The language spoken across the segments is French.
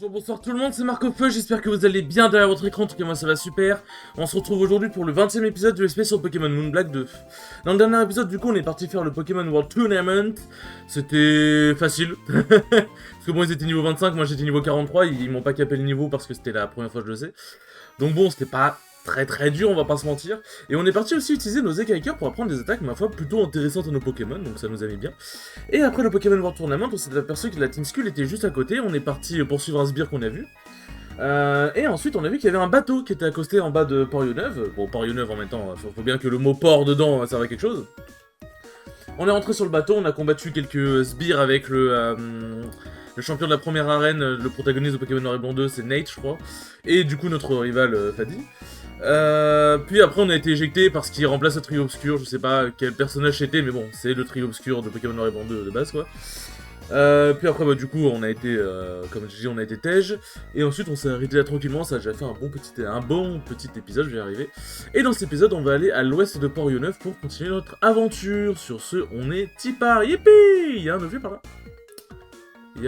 Bonjour tout le monde, c'est Marco Feu, j'espère que vous allez bien derrière votre écran, en tout cas moi ça va super. On se retrouve aujourd'hui pour le 20e épisode de l'espèce sur Pokémon Moon Black 2. Dans le dernier épisode du coup on est parti faire le Pokémon World Tournament. C'était facile. Parce que bon ils étaient niveau 25, moi j'étais niveau 43, ils m'ont pas capé le niveau parce que c'était la première fois que je le sais. Donc bon c'était pas très dur, on va pas se mentir. Et on est parti aussi utiliser nos écailles-cœurs pour apprendre des attaques, ma foi, plutôt intéressantes à nos Pokémon, donc ça nous a mis bien. Et après le Pokémon World Tournament, on s'est aperçu que la Team Skull était juste à côté, on est parti poursuivre un sbire qu'on a vu. Et ensuite on a vu qu'il y avait un bateau qui était accosté en bas de Port-Yoneuve. Bon, Port-Yoneuve en même temps, faut bien que le mot port dedans serve à quelque chose. On est rentré sur le bateau, on a combattu quelques sbires avec le champion de la première arène, le protagoniste de Pokémon Noir et Blanc 2, c'est Nate, je crois. Et du coup notre rival Fadi. Puis après on a été éjecté parce qu'il remplace le trio obscur, je sais pas quel personnage c'était, mais bon, c'est le trio obscur de Pokémon Noir et Blanc 2 de base quoi. Puis après bah du coup on a été, comme je dis, on a été tège, et ensuite on s'est arrêté là tranquillement, ça a déjà fait un bon petit épisode, je vais y arriver. Et dans cet épisode on va aller à l'ouest de Port-Yoneuve pour continuer notre aventure. Sur ce, on est tipar, yippee. Il y a un objet par là. Il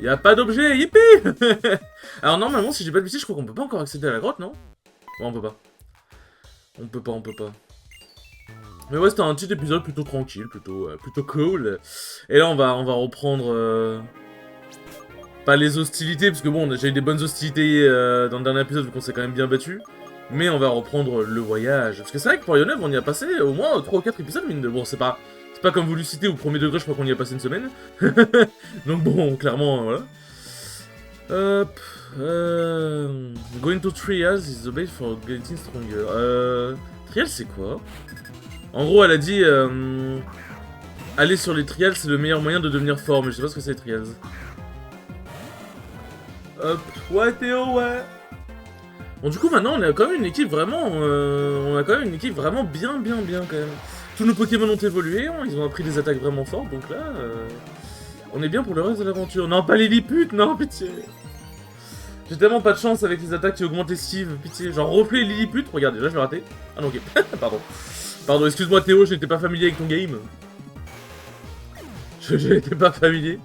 y a pas d'objet, yippee. Alors normalement si j'ai pas de bêtises, je crois qu'on peut pas encore accéder à la grotte, non? Ouais, on peut pas. On peut pas. Mais ouais, c'était un petit épisode plutôt tranquille, plutôt cool. Et là, on va reprendre... pas les hostilités, parce que bon, j'ai eu des bonnes hostilités dans le dernier épisode, vu qu'on s'est quand même bien battu. Mais on va reprendre le voyage. Parce que c'est vrai que pour Yoneuve, on y a passé au moins 3 ou 4 épisodes, mine de... Bon, c'est pas comme vous le citez, au premier degré, je crois qu'on y a passé une semaine. Donc bon, clairement, voilà. Going to trials is the base for getting stronger. Trials c'est quoi? En gros elle a dit aller sur les trials c'est le meilleur moyen de devenir fort, mais je sais pas ce que c'est les trials. Hop, ouais Théo, ouais. Bon du coup maintenant on a quand même une équipe vraiment, bien quand même. Tous nos Pokémon ont évolué, hein, ils ont appris des attaques vraiment fortes, donc là on est bien pour le reste de l'aventure. Non pas Lilliput, non pitié. J'ai tellement pas de chance avec les attaques qui augmentent l'esquive, pitié. Genre replay Lilliput, regardez, là je l'ai raté. Ah non, ok, pardon. Pardon, excuse-moi Théo, je n'étais pas familier avec ton game. Je n'étais pas familier.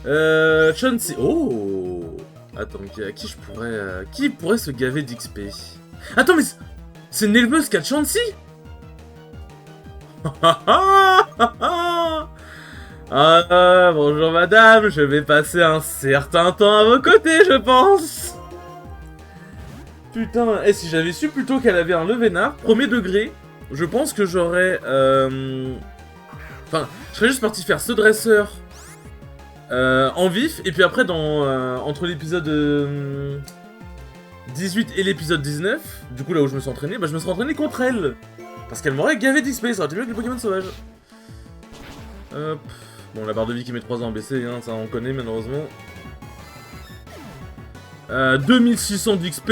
Chansey. Oh. Attends, à qui je pourrais... qui pourrait se gaver d'XP? Attends, mais c'est Nelbus qui a Chansey. Ah, bonjour madame, je vais passer un certain temps à vos côtés, je pense. Putain, et si j'avais su plutôt qu'elle avait un Levénard, premier degré, je pense que j'aurais... Enfin, je serais juste parti faire ce dresseur en vif, et puis après, entre l'épisode 18 et l'épisode 19, du coup là où je me suis entraîné, bah je me serais entraîné contre elle. Parce qu'elle m'aurait gavé d'XP, ça aurait été mieux que les Pokémon sauvages. Hop. Bon, la barre de vie qui met 3 ans à baisser, hein, ça on connaît malheureusement. 2600 d'XP.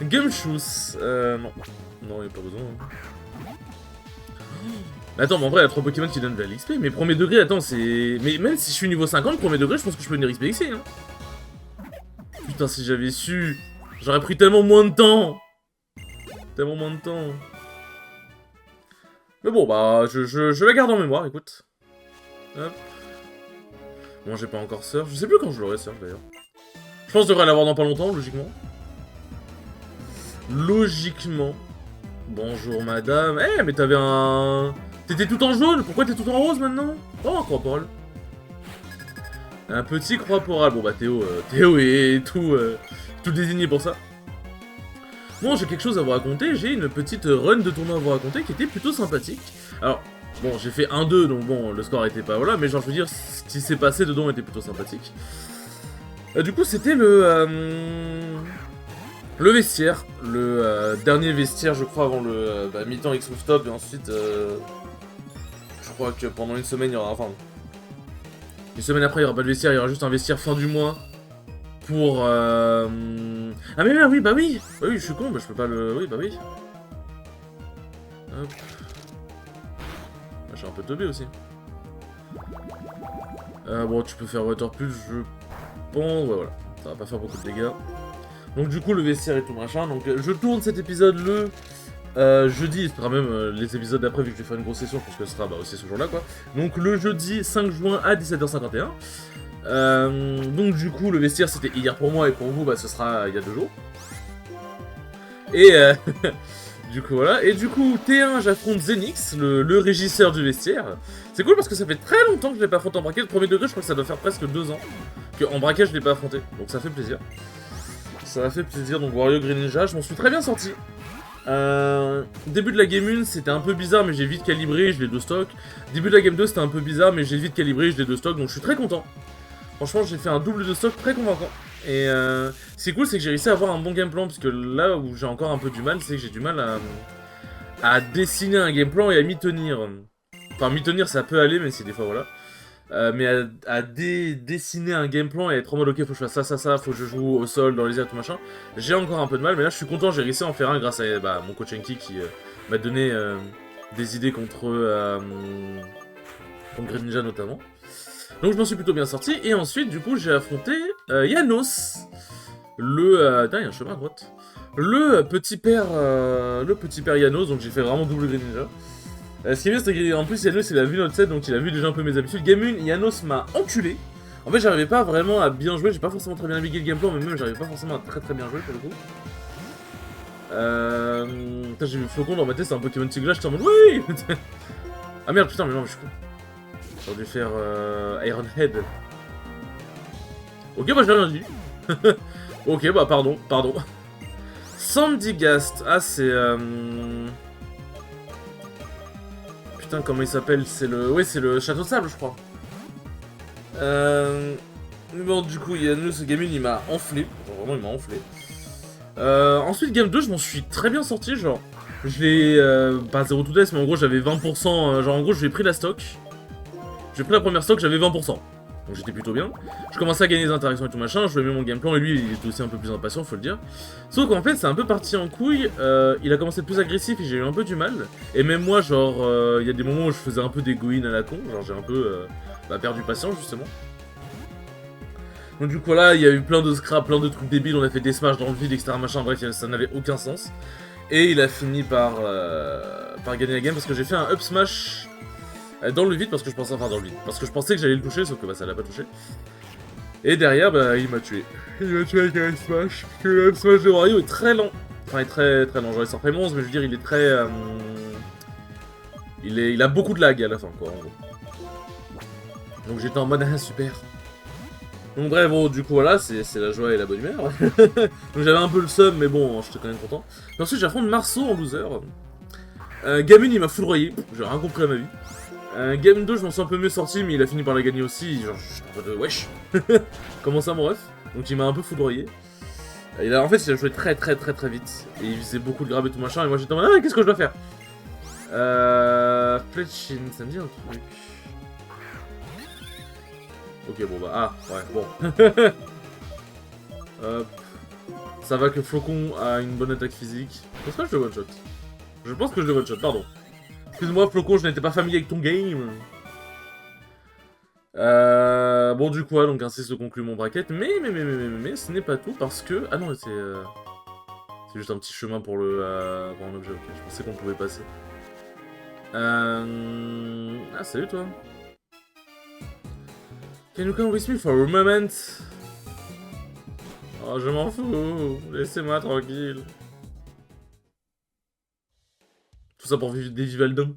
Gumshoes. Non. Non, y'a pas besoin. Hein. Mais attends, mais en vrai, il y a 3 Pokémon qui donnent de l'XP. Mais premier degré, attends, c'est... Mais même si je suis niveau 50, premier degré, je pense que je peux venir XP ici. Hein. Putain, si j'avais su... J'aurais pris tellement moins de temps. Tellement moins de temps. Mais bon, bah, je la garde en mémoire, écoute. Hop. Bon, j'ai pas encore Surf. Je sais plus quand je l'aurai, Surf, d'ailleurs. Je pense que je devrais l'avoir dans pas longtemps, logiquement. Logiquement. Bonjour, madame. Eh, mais t'avais un... T'étais tout en jaune, pourquoi t'es tout en rose, maintenant? Oh, un Croporal. Un petit Croporal. Bon, bah, Théo est tout désigné pour ça. Bon, j'ai quelque chose à vous raconter, j'ai une petite run de tournoi à vous raconter qui était plutôt sympathique. Alors, bon, j'ai fait 1-2, donc bon, le score était pas voilà, mais genre, je veux dire, ce qui s'est passé dedans était plutôt sympathique. Du coup, c'était le vestiaire, le dernier vestiaire, je crois, avant le mi-temps X Rooftop, et ensuite, je crois que pendant une semaine, il y aura, enfin, une semaine après, il y aura pas de vestiaire, il y aura juste un vestiaire fin du mois. Pour Ah mais oui, bah oui, je suis con, bah je peux pas le... Oui, bah oui. Hop. Je suis un peu teubé aussi. Bon, tu peux faire Water Pulse, je pense, ouais, voilà. Ça va pas faire beaucoup de dégâts. Donc du coup, le vestiaire et tout machin, donc je tourne cet épisode le jeudi, ce sera même les épisodes d'après, vu que je vais faire une grosse session, je pense que ce sera aussi ce jour-là, quoi. Donc le jeudi 5 juin à 17h51. Donc du coup, le vestiaire c'était hier pour moi et pour vous, bah ce sera il y a 2 jours. Et du coup voilà, et du coup T1 j'affronte Zenix, le régisseur du vestiaire. C'est cool parce que ça fait très longtemps que je l'ai pas affronté en braquet. Le premier degré je crois que ça doit faire presque 2 ans que en braquet je l'ai pas affronté, donc ça fait plaisir. Ça m'a fait plaisir, donc Wario Greninja, je m'en suis très bien sorti. Début de la game 1 c'était un peu bizarre mais j'ai vite calibré, je l'ai de stock. Début de la game 2 c'était un peu bizarre mais j'ai vite calibré, je l'ai de stock, donc je suis très content. Franchement j'ai fait un double de stock très convaincant. Et ce qui est cool c'est que j'ai réussi à avoir un bon game plan, parce que là où j'ai encore un peu du mal c'est que j'ai du mal à dessiner un game plan et à m'y tenir. Enfin m'y tenir ça peut aller mais c'est des fois voilà. Mais à dessiner un game plan et être en mode ok faut que je fasse ça, faut que je joue au sol, dans les airs, tout machin. J'ai encore un peu de mal, mais là je suis content, j'ai réussi à en faire un grâce à mon coach Enki qui m'a donné des idées contre Greninja notamment. Donc je m'en suis plutôt bien sorti, et ensuite du coup j'ai affronté Yanos, putain, il y a un chemin à droite. Le petit père Yanos, donc j'ai fait vraiment double Greninja. Ce qui est bien, c'est qu'en plus, Yanos, il a vu notre set, donc il a vu déjà un peu mes habitudes. Game 1, Yanos m'a enculé. En fait, j'arrivais pas vraiment à bien jouer, j'ai pas forcément très bien navigué le gameplay, mais même j'arrivais pas forcément à très bien jouer pour le coup. Putain, j'ai vu Flocon dans ma tête, c'est un Pokémon Tigla, j'étais en mode oui. Ah merde, putain, mais non, mais je suis con. J'aurais dû faire Iron Head. Ok, bah j'ai rien dit. Ok, bah pardon. Sandygast, ah c'est putain, comment il s'appelle? C'est le... Oui, c'est le Château de Sable, je crois. Bon, du coup, Yannou, ce game 1, il m'a enflé. Genre, vraiment, il m'a enflé. Ensuite, game 2, je m'en suis très bien sorti, genre... Je l'ai... pas 0 to death, mais en gros, j'avais 20%... genre, en gros, j'ai pris la stock. J'ai pris la première stock, j'avais 20%. Donc j'étais plutôt bien. Je commençais à gagner des interactions et tout machin, je lui ai mis mon game plan, et lui, il était aussi un peu plus impatient, faut le dire. Sauf qu'en fait, c'est un peu parti en couille, il a commencé à être plus agressif et j'ai eu un peu du mal. Et même moi, genre, il y a des moments où je faisais un peu des go-in à la con, genre j'ai un peu perdu patience, justement. Donc du coup là, il y a eu plein de scraps, plein de trucs débiles, on a fait des smash dans le vide, etc. machin, bref, ça n'avait aucun sens. Et il a fini par gagner la game parce que j'ai fait un up smash dans le vide, parce que je pensais, enfin dans le vide, parce que je pensais que j'allais le toucher, sauf que bah ça l'a pas touché. Et derrière, bah il m'a tué. Il m'a tué avec un up smash, parce que le up smash de Wario est très lent. Enfin, il est très lent, genre il sort fait 11, mais je veux dire, il est très... il a beaucoup de lag à la fin, quoi, en gros. Donc j'étais en mode, ah super. Donc bref, bon, du coup, voilà, c'est la joie et la bonne humeur. Donc j'avais un peu le seum, mais bon, j'étais quand même content. Et ensuite, j'affronte Marceau en loser. Game 1, il m'a foudroyé, j'ai rien compris à ma vie. Game 2, je m'en suis un peu mieux sorti, mais il a fini par la gagner aussi. Genre, j'étais en mode, wesh. Comment ça, mon ref? Donc il m'a un peu foudroyé. En fait, il a joué très vite. Et il faisait beaucoup de grab et tout machin, et moi j'étais en mode, ah, qu'est-ce que je dois faire? Fletchin, ça me dit un truc. Ok, bon bah, ah, ouais, bon. Hop. Ça va que Flocon a une bonne attaque physique. Je pense pas que je le one-shot. Je pense que je le one-shot, pardon. Excuse-moi, Flocon, je n'étais pas familier avec ton game. Bon, du coup, donc ainsi se conclut mon bracket. Mais, ce n'est pas tout parce que... Ah non, c'est juste un petit chemin pour pour un objet, ok. Je pensais qu'on pouvait passer. Ah, salut toi. Can you come with me for a moment? Oh, je m'en fous. Laissez-moi tranquille. Tout ça pour vivre des Vivaldins.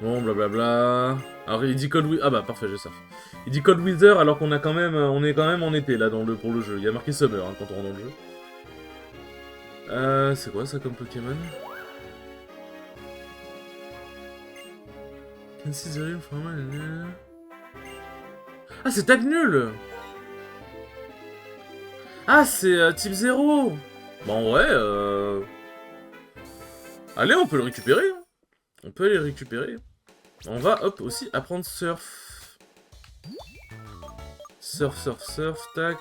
Bon, blablabla. Alors, il dit Cold Wither. Ah bah, parfait, je surf. Il dit Cold Wither alors qu'on a quand même, on est quand même en été là pour le jeu. Il y a marqué Summer quand on rentre dans le jeu. C'est quoi ça comme Pokémon? Ah, c'est Tag Nul! Ah, c'est type 0! Bon, ouais, allez, on peut le récupérer. Hein. On peut aller le récupérer. On va, hop, aussi apprendre Surf. Surf, tac.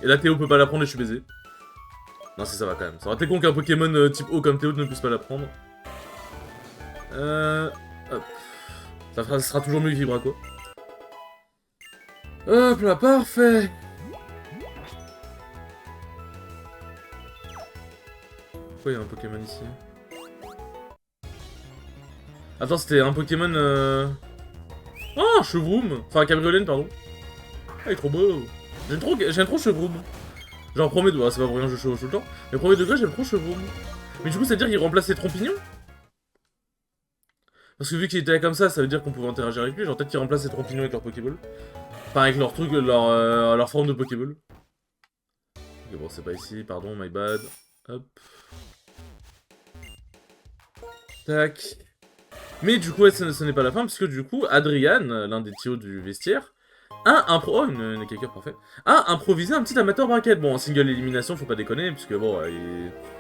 Et là, Théo peut pas l'apprendre et je suis baisé. Non, si ça va quand même. Ça aurait été con qu'un Pokémon type O comme Théo ne puisse pas l'apprendre. Hop. Ça sera toujours mieux que Vibraco. Hop là, parfait. Pourquoi il y a un Pokémon ici? Attends, c'était un Pokémon... Oh, Chevroom. Enfin, Cabriolène, pardon. Ah, il est trop beau. J'aime trop Chevroom. Genre, premier degré, c'est pas pour rien que je chevauche tout le temps. Mais premier degré, j'aime trop Chevroom. Mais du coup, c'est-à-dire qu'il remplace les Trompignons? Parce que vu qu'il était là comme ça veut dire qu'on pouvait interagir avec lui. Genre, peut-être qu'il remplace les Trompignons avec leur Pokéball. Enfin, avec leur truc, leur forme de Pokéball. Ok, bon, c'est pas ici, pardon, my bad. Hop. Tac. Mais du coup, ouais, ce n'est pas la fin, puisque du coup, Adrian, l'un des tios du vestiaire, oh, une Nekeka, parfait, a improvisé un petit amateur bracket. Bon, en single élimination, faut pas déconner, puisque bon,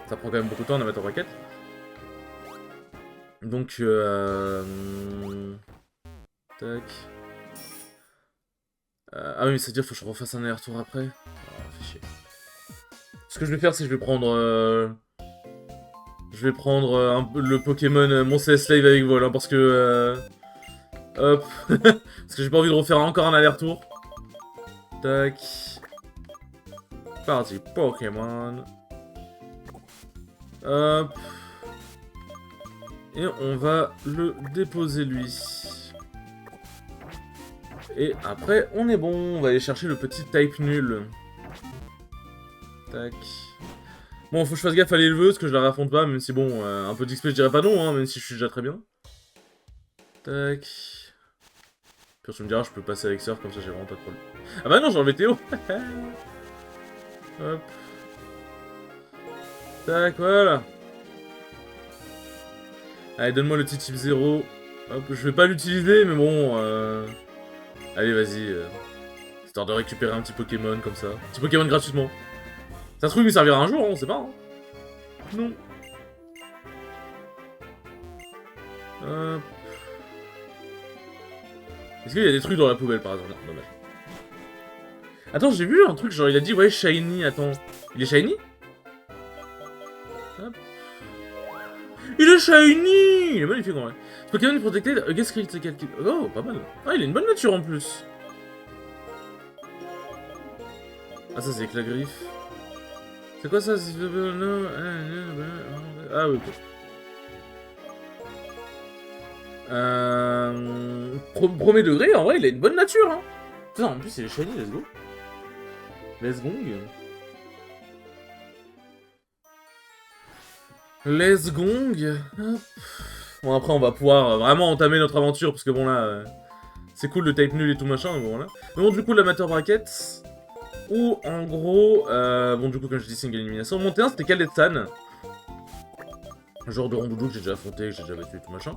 ça prend quand même beaucoup de temps, un amateur bracket. Donc, tac. Ah oui, mais c'est-à-dire faut que je refasse un aller-retour après. Ah, fait chier. Ce que je vais faire, c'est que je vais prendre... le Pokémon mon CS Slave avec vol, hein, parce que... hop. Parce que j'ai pas envie de refaire encore un aller-retour. Tac. Parti Pokémon. Hop. Et on va le déposer lui. Et après, on est bon. On va aller chercher le petit type nul. Tac. Bon, faut que je fasse gaffe à l'éleveuse, que je la raffronte pas, même si bon, un peu d'XP, je dirais pas non, hein, même si je suis déjà très bien. Tac. Puis tu me diras, je peux passer avec Surf, comme ça j'ai vraiment pas de problème. Ah bah non, j'ai enlevé Théo. Hop. Tac, voilà. Allez, donne-moi le petit type 0. Hop, je vais pas l'utiliser, mais bon... Allez, vas-y. Histoire de récupérer un petit Pokémon, comme ça. Un petit Pokémon gratuitement. Ça se trouve, il me servira un jour, hein, on sait pas. Hein. Non. Est-ce qu'il y a des trucs dans la poubelle, par exemple? Non, dommage. Attends, j'ai vu un truc, genre, il a dit, ouais, shiny, attends. Il est shiny? Hop. Il est shiny! Il est magnifique, en vrai. Ce Pokémon est protected against critical kill. Oh, pas mal. Ah, il a une bonne nature, en plus. Ah, ça, c'est avec la griffe. C'est quoi ça? Ah, oui, ok. Premier degré, en vrai, il a une bonne nature, hein. Putain, en plus, il est shiny, let's go. Let's gong. Let's gong. Hop. Bon, après, on va pouvoir vraiment entamer notre aventure, parce que bon, là, c'est cool le type nul et tout machin, mais bon, là. Mais bon, du coup, l'amateur bracket, où, en gros, bon, du coup, comme je dis, single élimination. Mon T1, c'était Kaletsan. Un genre de Rondoudou que j'ai déjà affronté, que j'ai déjà battu et tout machin.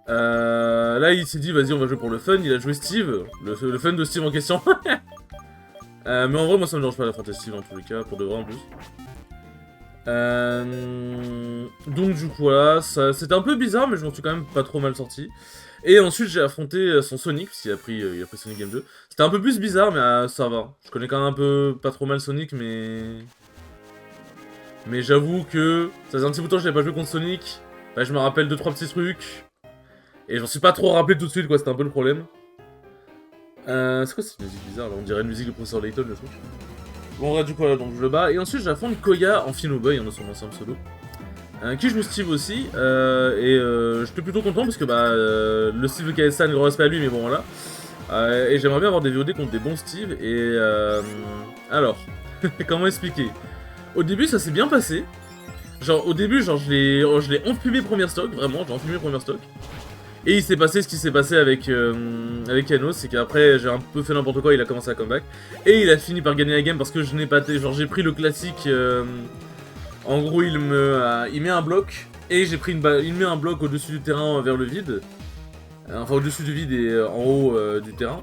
Là, il s'est dit, vas-y, on va jouer pour le fun. Il a joué Steve, le fun de Steve en question. Mais en vrai, moi, ça me dérange pas d'affronter Steve dans tous les cas, pour de vrai en plus. Donc, du coup, voilà, c'était un peu bizarre, mais je m'en suis quand même pas trop mal sorti. Et ensuite, j'ai affronté son Sonic, parce qu'il a pris Sonic Game 2. C'était un peu plus bizarre, mais ça va. Je connais quand même un peu pas trop mal Sonic, mais... Mais j'avoue que ça faisait un petit bout de temps que je n'avais pas joué contre Sonic. Bah, je me rappelle 2-3 petits trucs. Et j'en suis pas trop rappelé tout de suite, quoi, c'était un peu le problème. C'est quoi cette musique bizarre là? On dirait une musique de Professeur Layton, le truc. Bon, ouais, du coup, voilà, donc je le bats. Et ensuite, j'affronte Koya en Finoboy, dans son ancien pseudo. Qui joue Steve aussi. J'étais plutôt content parce que bah, le Steve de KSN, gros respect à lui, mais bon, voilà. Et j'aimerais bien avoir des VOD contre des bons Steve. Et alors, comment expliquer? Au début, ça s'est bien passé. Genre, au début, genre, je l'ai enfumé première stock, vraiment, j'ai enfumé première stock. Et il s'est passé ce qui s'est passé avec Yanos, c'est qu'après, j'ai un peu fait n'importe quoi, il a commencé à comeback. Et il a fini par gagner la game parce que je n'ai pas... Genre, j'ai pris le classique... en gros, il met un bloc, et j'ai pris une balle... Il met un bloc au-dessus du terrain vers le vide. Enfin, au-dessus du vide et en haut du terrain.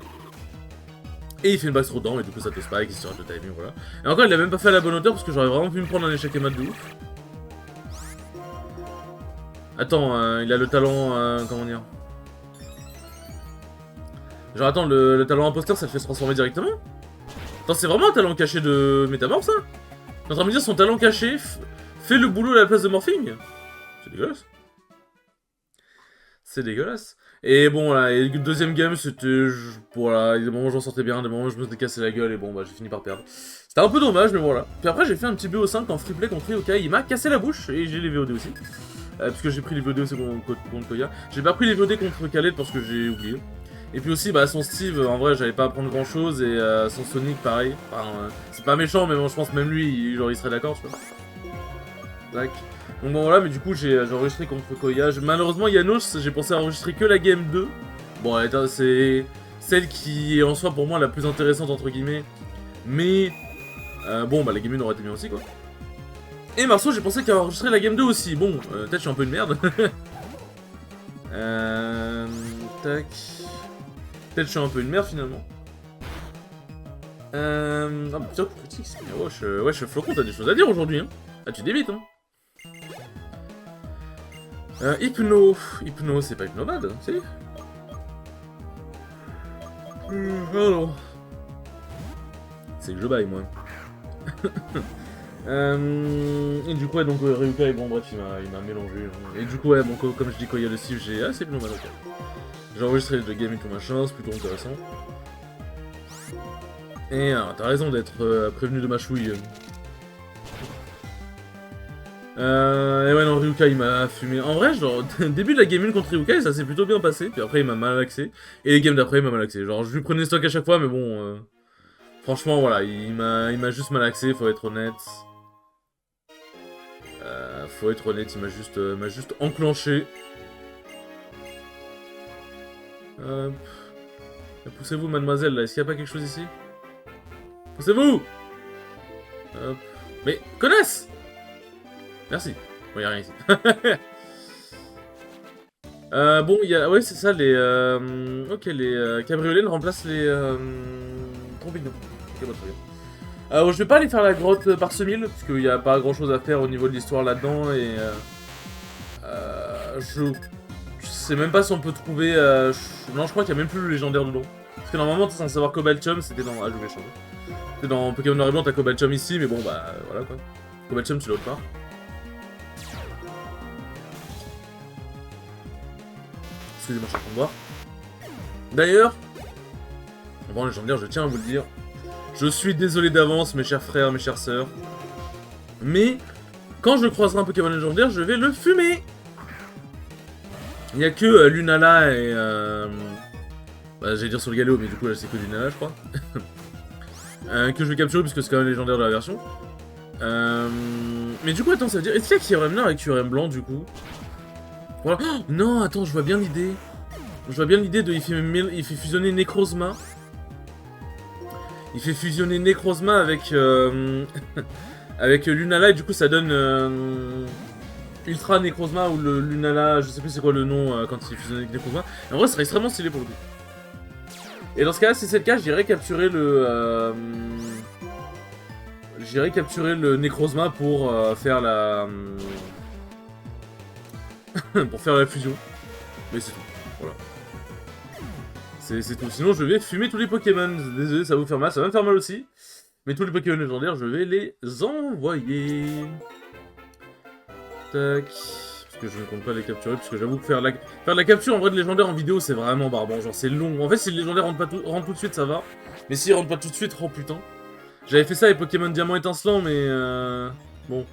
Et il fait une basse trop dedans, et du coup ça te spike, il se rate le timing, voilà. Et encore, il a même pas fait à la bonne hauteur, parce que j'aurais vraiment pu me prendre un échec et mat de ouf. Attends, il a le talent, comment dire? Genre, attends, le talent imposteur, ça te fait se transformer directement? Attends, c'est vraiment un talent caché de Métamorph, ça? T'es en train de me dire son talent caché fait le boulot à la place de Morphing? C'est dégueulasse. C'est dégueulasse. Et bon, voilà, et le deuxième game, c'était... Voilà, des moments où j'en sortais bien, des moments où je me suis cassé la gueule, et bon, bah, j'ai fini par perdre. C'était un peu dommage, mais voilà. Puis après, j'ai fait un petit BO5 en freeplay contre Yokai, il m'a cassé la bouche, et j'ai les VOD aussi. parce que j'ai pris les VOD aussi contre Koya. J'ai pas pris les VOD contre Khaled parce que j'ai oublié. Et puis aussi, bah, son Steve, en vrai, j'allais pas apprendre grand chose, et son Sonic, pareil. Enfin, c'est pas méchant, mais bon, je pense même lui, genre, il serait d'accord, tu vois. Tac. Donc bon, voilà, mais du coup, j'ai enregistré contre Koya. Malheureusement, Yanos, j'ai pensé à enregistrer que la game 2. Bon, c'est celle qui est en soi pour moi la plus intéressante, entre guillemets. Mais, bon, bah, la game 1 aurait été bien aussi, quoi. Et Marceau, j'ai pensé qu'à enregistrer la game 2 aussi. Bon, peut-être je suis un peu une merde. Tac. Peut-être je suis un peu une merde finalement. Ah putain, coup critique, c'est bien. Wesh, Flocon, t'as des choses à dire aujourd'hui, hein. Ah, tu débites, hein. Hypno, c'est pas Hypnomade, si. Alors. C'est que je baille, moi. Et du coup, ouais, donc Ryuka, bon, bref, il m'a mélangé. Hein. Et du coup, ouais, bon, comme je dis, quand il y a le Steve, j'ai. Ah, c'est Hypnomade, ok. J'ai enregistré le game et tout machin, c'est plutôt intéressant. Et t'as raison d'être prévenu de ma chouille. Et ouais, non, Ryuka il m'a fumé. En vrai, genre, début de la game 1 contre Ryuka, ça s'est plutôt bien passé. Puis après, il m'a malaxé. Et les games d'après, il m'a malaxé. Genre, je lui prenais stock à chaque fois, mais bon. Franchement, voilà, il m'a juste malaxé, faut être honnête. Faut être honnête, il m'a juste enclenché. Poussez-vous, mademoiselle, là. Est-ce qu'il n'y a pas quelque chose ici? Poussez-vous! Mais, connaisse! Merci. Bon, y'a rien ici. Bon, il y a... Ouais, c'est ça, les... Ok, les cabriolets remplacent les... trompinos. Ok, bah, très bien. Alors, je vais pas aller faire la grotte par ce-mille, parce qu'il n'y a pas grand-chose à faire au niveau de l'histoire là-dedans, et... je sais même pas si on peut trouver... Non, je crois qu'il y a même plus le légendaire dedans. Parce que normalement, t'es censé savoir Cobalchum, c'était dans... Ah, je vais changer. C'était dans Pokémon Noir et Blanc, t'as Cobalchum ici, mais bon, bah, voilà, quoi. Cobalchum, tu l'as autre part. Excusez-moi, je suis en train de boire. D'ailleurs, bon, légendaire, je tiens à vous le dire. Je suis désolé d'avance, mes chers frères, mes chères sœurs. Mais, quand je croiserai un Pokémon légendaire, je vais le fumer. Il n'y a que Lunala et... Bah, j'allais dire sur le galop, mais du coup, là, c'est que Lunala, je crois. Que je vais capturer, puisque c'est quand même légendaire de la version. Mais du coup, attends, ça veut dire... Est-ce qu'il y a Kyurem noir et Kyurem blanc, du coup? Voilà. Oh, non, attends, je vois bien l'idée. Je vois bien l'idée de... Il fait fusionner Necrozma. Il fait fusionner Necrozma avec... avec Lunala, et du coup, ça donne... Ultra Necrozma ou le Lunala, je sais plus c'est quoi le nom quand il fusionne avec Necrozma. Et en vrai, ce serait extrêmement stylé pour le coup. Et dans ce cas-là, si c'est le cas, j'irai capturer le... J'irai capturer le Necrozma pour faire la... pour faire la fusion. Mais c'est tout, voilà. C'est tout. Sinon, je vais fumer tous les Pokémon. Désolé, ça va vous faire mal, ça va me faire mal aussi. Mais tous les Pokémon légendaires, je vais les envoyer. Tac. Parce que je ne compte pas les capturer, parce que j'avoue que faire la capture en vrai de légendaire en vidéo, c'est vraiment barbant. Genre, c'est long. En fait, si le légendaire rentre tout de suite, ça va. Mais s'il rentre pas tout de suite, oh putain. J'avais fait ça avec Pokémon Diamant étincelant, mais bon.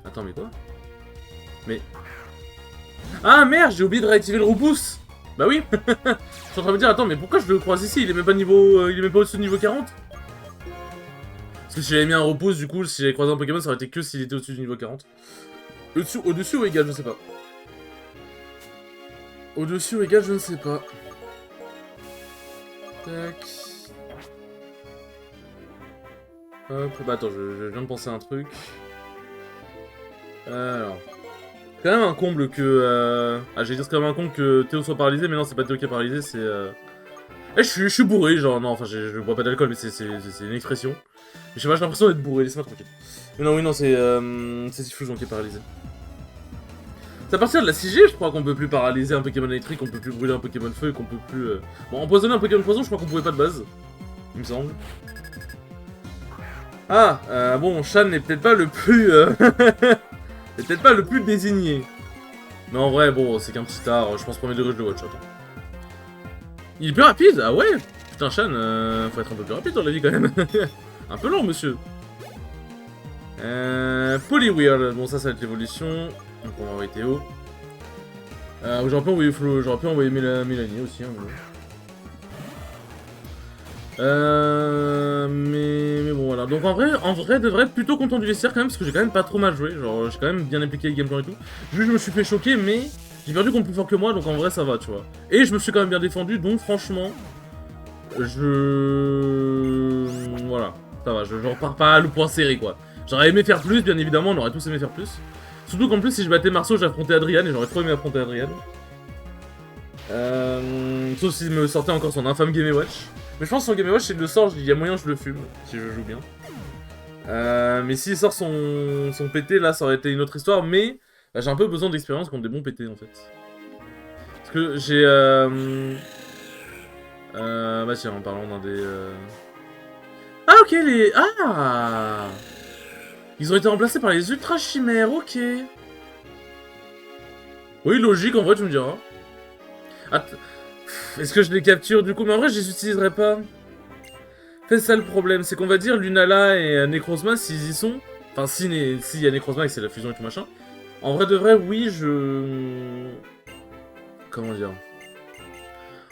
Attends, mais quoi? Mais... Ah merde, j'ai oublié de réactiver le repousse. Bah oui. Je suis en train de me dire, attends, mais pourquoi je le croise ici? Il est même pas niveau... il est même pas au-dessus de niveau 40? Parce que si j'avais mis un repousse, du coup, si j'avais croisé un Pokémon, ça aurait été que s'il était au-dessus du niveau 40. Au-dessus ou égal, je sais pas. Au-dessus ou égal, je ne sais pas. Tac. Hop, bah attends, je viens de penser à un truc. Alors... C'est quand même un comble que... Ah, j'allais dire c'est quand même un comble que Théo soit paralysé, mais non, c'est pas Théo qui est paralysé, c'est... Eh, je suis bourré, genre, non, enfin, je bois pas d'alcool, mais c'est une expression. Je sais pas, j'ai l'impression d'être bourré, laisse-moi tranquille. Mais non, oui, non, c'est Sifusion qui est paralysé. C'est à partir de la 6G, je crois qu'on peut plus paralyser un Pokémon électrique, on peut plus brûler un Pokémon feu, et qu'on peut plus... Bon, empoisonner un Pokémon poison, je crois qu'on pouvait pas de base. Il me semble. Ah, bon, Shan n'est peut-être pas le plus... C'est peut-être pas le plus désigné. Mais en vrai, bon, c'est qu'un petit art, je pense premier degré je le watch, attends. Il est plus rapide? Ah ouais? Putain, Shan, faut être un peu plus rapide dans la vie quand même. Un peu lent, monsieur. Poliwhirl, bon ça va être l'évolution. Donc on va envoyer Théo. J'aurais pu envoyer Flo, j'aurais pu envoyer Mélanie aussi. Hein, mais bon voilà. Donc en vrai de vrai, plutôt content du vestiaire quand même, parce que j'ai quand même pas trop mal joué. Genre j'ai quand même bien appliqué le gameplay et tout. Juste je me suis fait choquer, mais j'ai perdu contre plus fort que moi, donc en vrai ça va, tu vois. Et je me suis quand même bien défendu, donc franchement, voilà, ça va, je repars pas le point serré quoi. J'aurais aimé faire plus, bien évidemment, on aurait tous aimé faire plus. Surtout qu'en plus, si je battais Marceau, j'affrontais Adrian et j'aurais trop aimé affronter Adrian. Sauf s'il me sortait encore son infâme Game Watch. Mais je pense que son Game Watch, s'il le sort, il y a moyen que je le fume, si je joue bien. Mais s'il sort son PT, là, ça aurait été une autre histoire, mais bah, j'ai un peu besoin d'expérience contre des bons PT, en fait. Parce que j'ai... bah tiens, en parlant d'un des... Ah, ok, les... Ah, ils ont été remplacés par les Ultra Chimères, ok. Oui, logique, en vrai, tu me diras. Est-ce que je les capture du coup? Mais en vrai, je les utiliserai pas. C'est ça le problème, c'est qu'on va dire Lunala et Necrozma, s'ils y sont... Enfin, s'il y a Necrozma et que c'est la fusion et tout machin. En vrai de vrai, oui, Comment dire?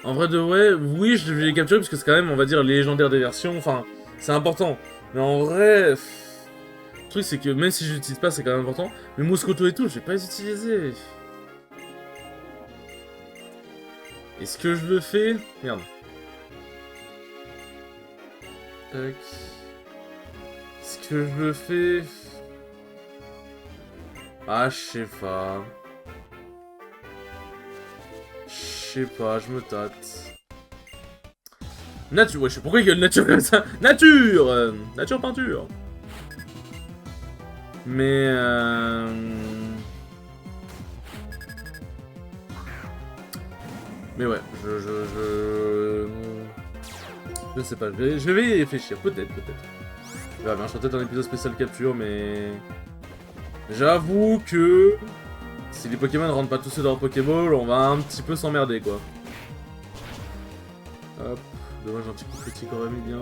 En vrai de vrai, oui, je vais les capturer parce que c'est quand même, on va dire, les légendaires des versions. Enfin, c'est important. Mais en vrai... Le truc, c'est que même si je l'utilise pas, c'est quand même important. Mais Moscoto et tout, je vais pas les utiliser. Est-ce que je le fais? Merde. Tac. Est-ce que je le fais? Ah, je sais pas. Je sais pas, je me tâte. Nature, ouais, je sais pourquoi il y a une nature comme ça. Nature nature peinture. Mais Mais ouais, je sais pas, je vais y réfléchir, peut-être. Je vais bien chanter dans l'épisode spécial capture, mais... J'avoue que... Si les Pokémon rentrent pas tous ceux dans leur Pokéball, on va un petit peu s'emmerder, quoi. Hop, dommage, un petit coup critique aurait mis bien.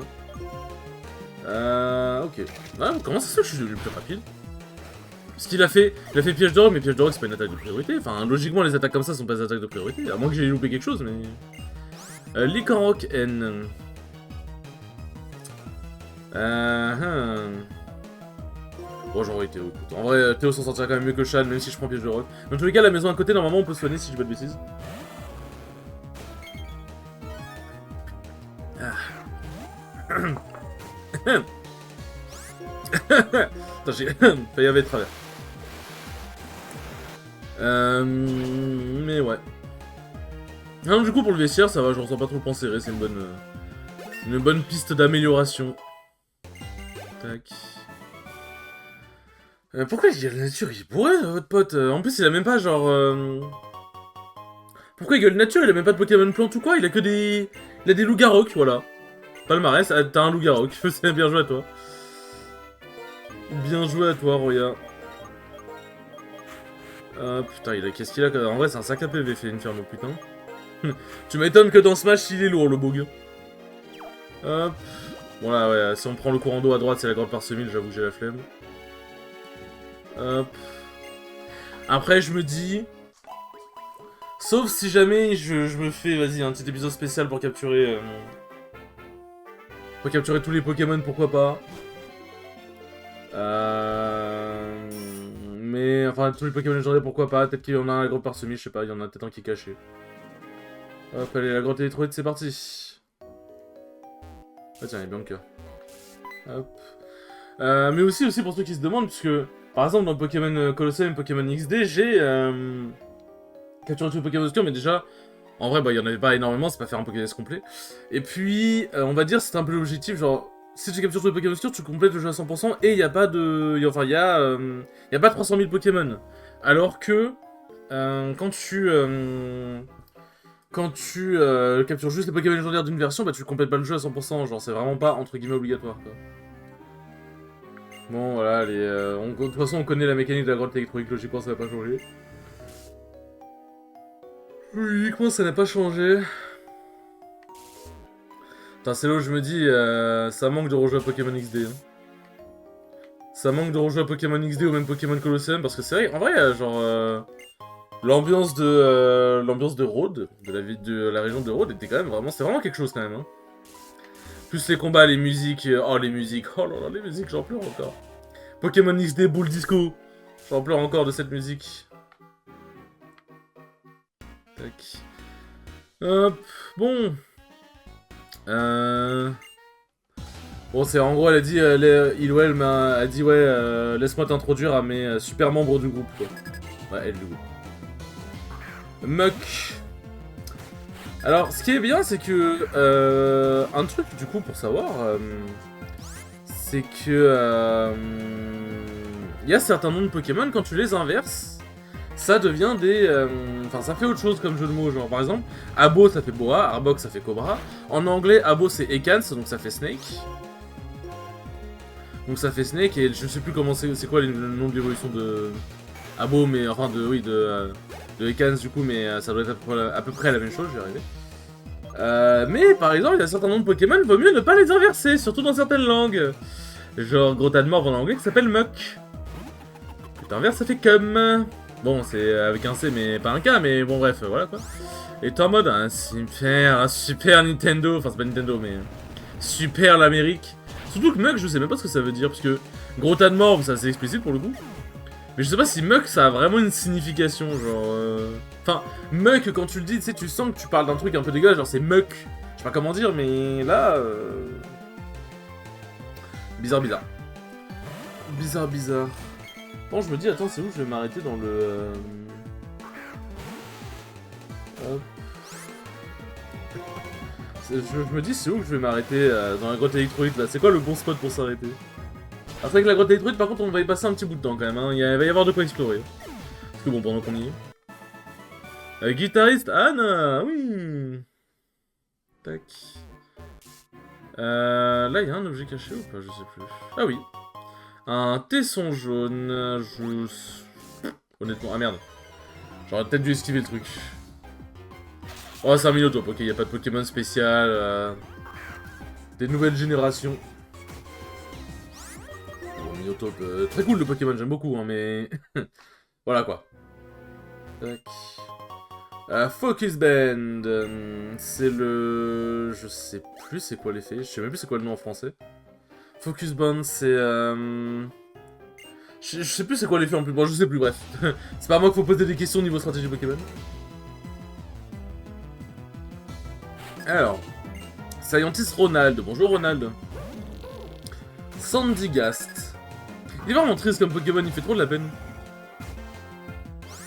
Ok. Ah, comment ça se fait que je suis devenu plus rapide? Parce qu'il a fait piège de rock, mais piège de rock c'est pas une attaque de priorité. Enfin, logiquement, les attaques comme ça sont pas des attaques de priorité. À moins que j'ai loupé quelque chose, mais... Lycanroc N. Bon, j'aurais Théo, écoute. En vrai, Théo s'en sortira quand même mieux que Shan, même si je prends piège de rock. Dans tous les cas, la maison à côté, normalement, on peut soigner si je dis pas de bêtises. Attends, j'ai failli avoir de travers. Mais ouais. Alors, du coup, pour le vestiaire, ça va, je ressens pas trop le point serré, c'est une bonne piste d'amélioration. Tac. Pourquoi il y a la nature, il est bourré, votre pote? En plus, il a même pas genre... Pourquoi il gueule nature? Il a même pas de Pokémon plante ou quoi? Il a que des... Il a des loups-garoques, voilà. Palmarès, t'as un loup-garoque. C'est bien joué à toi. Bien joué à toi, Roya. Putain, qu'est-ce qu'il a? En vrai, c'est un sac à PV, fait Inferno, putain. Tu m'étonnes que dans Smash, il est lourd, le bug. Hop. Voilà, ouais, si on prend le courant d'eau à droite, c'est la grande parsemille, j'avoue que j'ai la flemme. Hop. Après, je me dis... Sauf si jamais je me fais, vas-y, un petit épisode spécial pour capturer... Pour capturer tous les Pokémon, pourquoi pas. Mais, enfin, tous les Pokémon légendaires, pourquoi pas. Peut-être qu'il y en a un à la grotte parsemée, je sais pas, il y en a peut-être un qui est caché. Hop, allez, la grotte électrolyte, c'est parti. Ah tiens, il y a Bianca. Hop. Mais aussi pour ceux qui se demandent, puisque, par exemple, dans Pokémon Colosseum et Pokémon XD, j'ai capturé tous les Pokémon obscurs, mais déjà, en vrai, bah, il y en avait pas énormément, c'est pas faire un Pokédex complet. Et puis, on va dire, c'était un peu l'objectif, genre, si tu captures tous les Pokémon obscurs, tu complètes le jeu à 100%, et il n'y a pas de... Enfin, il y a pas 300 000 Pokémon. Alors que, quand tu captures juste les Pokémon légendaires d'une version, bah tu complètes pas le jeu à 100%, genre c'est vraiment pas entre guillemets obligatoire quoi. Bon voilà, allez, de toute façon on connaît la mécanique de la grotte électronique, logiquement ça n'a pas changé. Logiquement ça n'a pas changé. Putain c'est là où je me dis, ça manque de rejouer à Pokémon XD. Hein. Ça manque de rejouer à Pokémon XD ou même Pokémon Colosseum, parce que c'est vrai, en vrai, genre... l'ambiance de Rhodes, de la ville de la région de Rhodes, était quand même vraiment... C'est vraiment quelque chose, quand même, hein. Plus les combats, les musiques... oh, les musiques, oh là là, les musiques, j'en pleure encore. Pokémon XD, Bull Disco. J'en pleure encore de cette musique. Tac. Hop, bon... Bon, c'est en gros, elle a dit, Ilwell a dit, ouais, laisse-moi t'introduire à mes super membres du groupe, quoi. Ouais, elle du groupe. Muck. Alors, ce qui est bien, c'est que, un truc, du coup, pour savoir, c'est que, il y a certains noms de Pokémon, quand tu les inverses, ça devient des... Enfin, ça fait autre chose comme jeu de mots, genre, par exemple, Abo, ça fait Boa, Arbok, ça fait Cobra. En anglais, Abo, c'est Ekans, donc ça fait Snake. Donc ça fait Snake, et je sais plus comment c'est quoi le nom de l'évolution de... Abo, mais enfin, de Ekans, du coup, mais ça doit être à peu près la même chose, je vais arriver. Mais, par exemple, il y a certains noms de Pokémon, il vaut mieux ne pas les inverser, surtout dans certaines langues. Genre, Grotanmorph en anglais, qui s'appelle Muck. Et t'inverses, ça fait Cum. Bon, c'est avec un C, mais pas un K, mais bon, bref, voilà, quoi. Et t'es en mode, un super Nintendo, enfin, c'est pas Nintendo, mais... Super l'Amérique. Surtout que Muck, je sais même pas ce que ça veut dire, parce que Grotanmorph, c'est assez explicite pour le coup. Mais je sais pas si Muck, ça a vraiment une signification, genre... Enfin, Muck, quand tu le dis, tu sais, tu sens que tu parles d'un truc un peu dégueulasse, genre c'est Muck. Je sais pas comment dire, mais là... Bizarre, bizarre. Bizarre, bizarre. Bon, je me dis, attends, c'est où je vais m'arrêter dans le... Hop. Je me dis, c'est où que je vais m'arrêter dans la grotte électrolyte, là. C'est quoi le bon spot pour s'arrêter? Alors, c'est vrai que la grotte électrolyte, par contre, on va y passer un petit bout de temps, quand même, hein. Il va y avoir de quoi explorer. Parce que bon, pendant qu'on y est... guitariste Anna, oui. Tac. Là, il y a un objet caché ou pas? Je sais plus. Ah oui. Un tesson jaune. Honnêtement, ah merde. J'aurais peut-être dû esquiver le truc. Oh, c'est un Minotaur, ok, il n'y a pas de Pokémon spécial. Des nouvelles générations. Bon, Minotaur, très cool le Pokémon, j'aime beaucoup, hein, mais... voilà, quoi. Tac. Focus Band. C'est le... Je sais plus c'est quoi l'effet. Je sais même plus c'est quoi le nom en français. Focus Band, c'est... Je sais plus c'est quoi l'effet en plus. Bon, je sais plus, bref. C'est pas à moi qu'il faut poser des questions niveau stratégie Pokémon. Alors. Scientist Ronald. Bonjour Ronald. Sandygast. Il est vraiment triste comme Pokémon, il fait trop de la peine.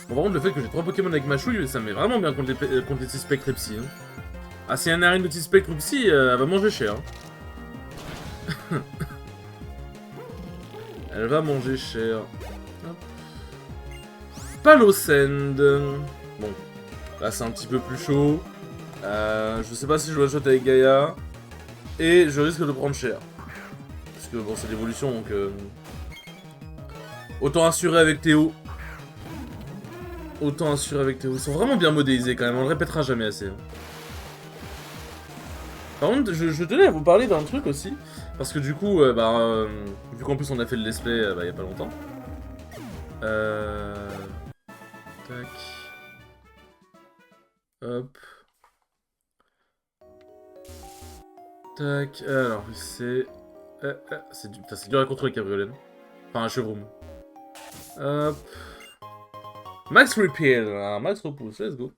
Bon, par contre, le fait que j'ai 3 Pokémon avec ma chouille, ça me met vraiment bien contre les T-Spectre et Psy. Hein. Ah, si y a une arène de T-Spectre ou Psy, elle va manger cher. Hein. Elle va manger cher. Palosend. Bon, là c'est un petit peu plus chaud. Je sais pas si je dois shot avec Gaïa. Et je risque de prendre cher. Parce que bon, c'est l'évolution donc. Autant assurer avec Théo. Autant assurer avec Théo. Ils sont vraiment bien modélisés quand même, on le répétera jamais assez. Hein. Par contre, je tenais à vous parler d'un truc aussi. Parce que du coup, vu qu'en plus on a fait le let's play il y a pas longtemps. Tac. Hop. Tac. Alors, c'est... c'est dur à contrôler Cabriolène. Enfin, un Chevroom. Hop. Max Repair. Ah, Max repousse, let's go.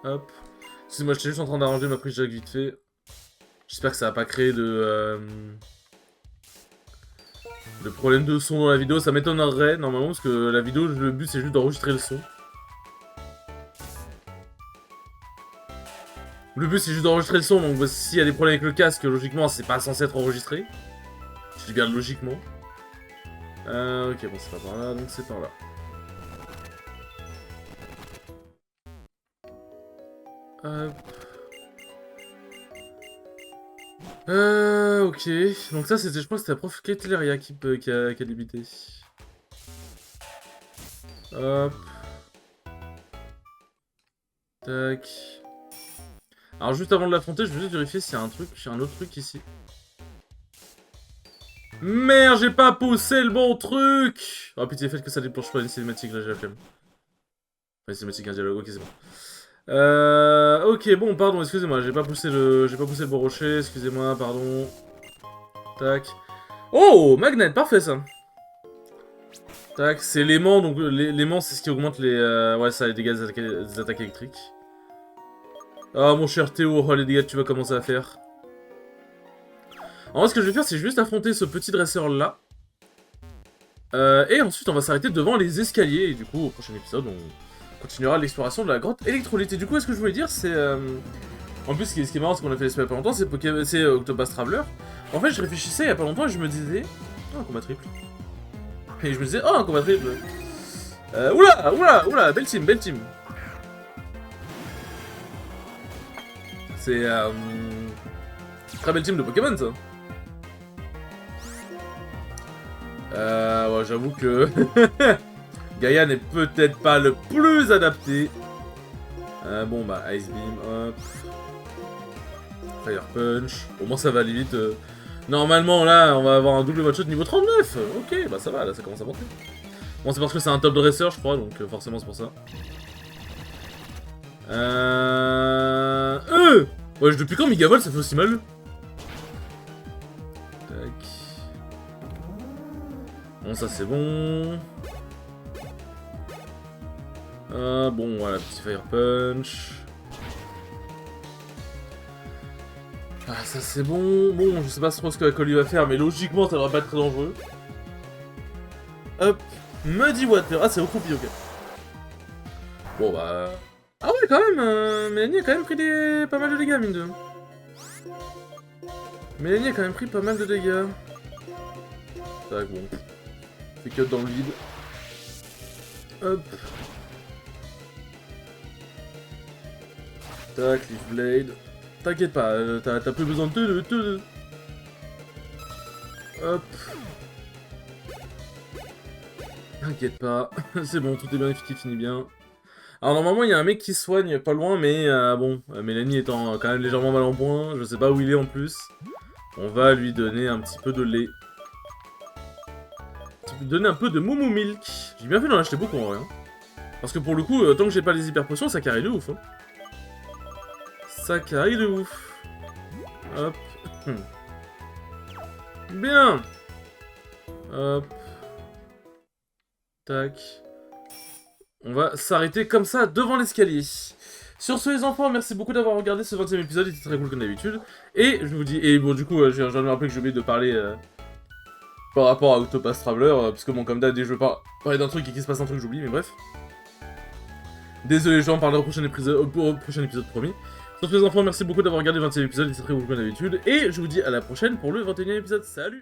Hop. Excusez-moi, j'étais juste en train d'arranger ma prise jack vite fait. J'espère que ça va pas créer de problème de son dans la vidéo. Ça m'étonnerait normalement parce que la vidéo, le but c'est juste d'enregistrer le son. Le but c'est juste d'enregistrer le son, donc s'il y a des problèmes avec le casque, logiquement c'est pas censé être enregistré. Je dis bien logiquement. Ok, bon c'est pas par là, donc c'est par là. Hop. Ok. Donc ça, c'était, je crois que c'était la prof Ketleria qui a débuté. Hop. Tac. Alors juste avant de l'affronter, je vais juste vérifier s'il y a un autre truc ici. Merde, j'ai pas poussé le bon truc. Oh pitié, faites que ça déclenche pas une cinématique, là j'ai la flemme. Enfin, une cinématique, un dialogue, ok c'est bon. Ok, bon, pardon, excusez-moi, j'ai pas poussé le bon rocher, excusez-moi, pardon. Tac. Oh, magnet, parfait ça. Tac, c'est l'aimant, donc l'aimant c'est ce qui augmente les... ouais, ça, les dégâts des attaques électriques. Ah, mon cher Théo, oh, les dégâts que tu vas commencer à faire. En vrai, ce que je vais faire, c'est juste affronter ce petit dresseur-là. Et ensuite, on va s'arrêter devant les escaliers. Et du coup, au prochain épisode, on continuera l'exploration de la grotte électrolyte. Et du coup, ce que je voulais dire, c'est... En plus, ce qui est marrant, c'est qu'on a fait l'espèce il y a pas longtemps, c'est Octopus Traveler. En fait, je réfléchissais il y a pas longtemps et je me disais... Oh, un combat triple. Et je me disais, oh, un combat triple. Oula, belle team, belle team. C'est... Très belle team de Pokémon, ça. Ouais, j'avoue que... Gaïa n'est peut-être pas le plus adapté. Bon, bah, Ice Beam, hop. Fire Punch. Au moins, ça va aller vite. Normalement, là, on va avoir un double one-shot niveau 39. Ok, bah ça va, là, ça commence à monter. Bon, c'est parce que c'est un top dresseur, je crois, donc forcément, c'est pour ça. Ouais, depuis quand Megavol, ça fait aussi mal? Tac. Bon, ça, c'est bon. Bon, voilà, petit Fire Punch. Ah, ça c'est bon. Bon, je sais pas trop ce que la colis va faire, mais logiquement, ça devrait pas être très dangereux. Hop. Muddy Water. Ah, c'est recroupi, ok. Bon, bah... Ah ouais, quand même, Mélanie a quand même pris pas mal de dégâts, mine de. Mélanie a quand même pris pas mal de dégâts. Tac, bon. Fait cut dans le vide. Hop. Tac, Leaf Blade. T'inquiète pas, t'as plus besoin de... Hop. T'inquiète pas, c'est bon, tout est bien qui finit bien. Alors normalement il y a un mec qui soigne pas loin, mais bon, Mélanie étant quand même légèrement mal en point, je sais pas où il est en plus. On va lui donner un petit peu de lait. Donner un peu de Moumou Milk. J'ai bien fait d'en acheter beaucoup en vrai. Hein. Parce que pour le coup, tant que j'ai pas les hyper potions, ça carry de ouf. Hein. Ça carry de ouf. Hop. Bien. Hop. Tac. On va s'arrêter comme ça devant l'escalier. Sur ce les enfants, merci beaucoup d'avoir regardé ce 20e épisode, il était très cool comme d'habitude. Et je vous dis, et bon du coup, j'ai envie de me rappeler que j'ai oublié de parler par rapport à Octopus Traveler, parce que bon comme d'hab, dès que je veux parler d'un truc et qu'il se passe un truc, j'oublie, mais bref. Désolé, je vais en parler au prochain épisode promis. Sur ce les enfants, merci beaucoup d'avoir regardé le 20e épisode, il était très cool comme d'habitude. Et je vous dis à la prochaine pour le 21e épisode, salut!